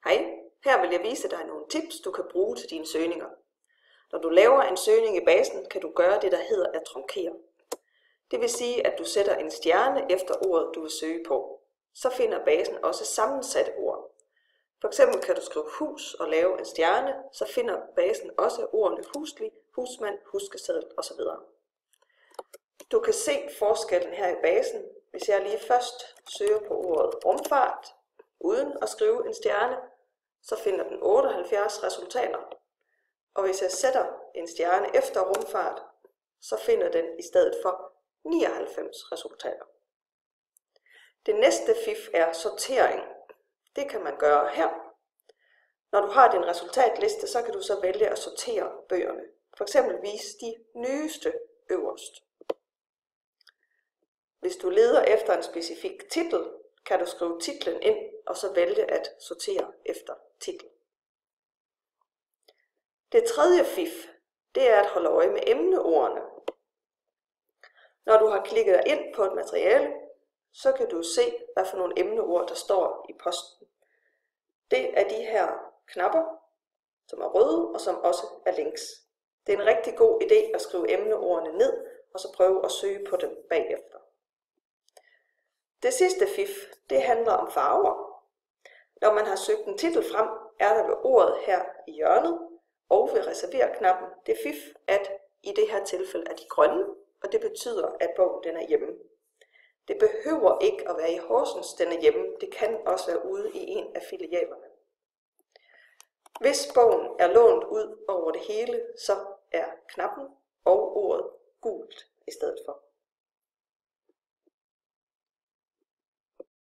Hej, her vil jeg vise dig nogle tips, du kan bruge til dine søgninger. Når du laver en søgning i basen, kan du gøre det, der hedder at trunkere. Det vil sige, at du sætter en stjerne efter ordet, du vil søge på. Så finder basen også sammensatte ord. For eksempel kan du skrive hus og lave en stjerne, så finder basen også ordene huslig, husmand, huskeseddel osv. Du kan se forskellen her i basen, hvis jeg lige først søger på ordet rumfart, uden at skrive en stjerne, så finder den 78 resultater. Og hvis jeg sætter en stjerne efter rumfart, så finder den i stedet for 99 resultater. Det næste fif er sortering. Det kan man gøre her. Når du har din resultatliste, så kan du så vælge at sortere bøgerne. For eksempel vise de nyeste øverst. Hvis du leder efter en specifik titel, kan du skrive titlen ind og så vælge at sortere efter titel. Det tredje fif, det er at holde øje med emneordene. Når du har klikket dig ind på et materiale, så kan du se, hvad for nogle emneord, der står i posten. Det er de her knapper, som er røde og som også er links. Det er en rigtig god idé at skrive emneordene ned og så prøve at søge på dem bagefter. Det sidste fif, det handler om farver. Når man har søgt en titel frem, er der ved ordet her i hjørnet og ved reserver-knappen det fif, at i det her tilfælde er de grønne, og det betyder, at bogen den er hjemme. Det behøver ikke at være i Horsens, den er hjemme. Det kan også være ude i en af filialerne. Hvis bogen er lånt ud over det hele, så er knappen og ordet gult i stedet for.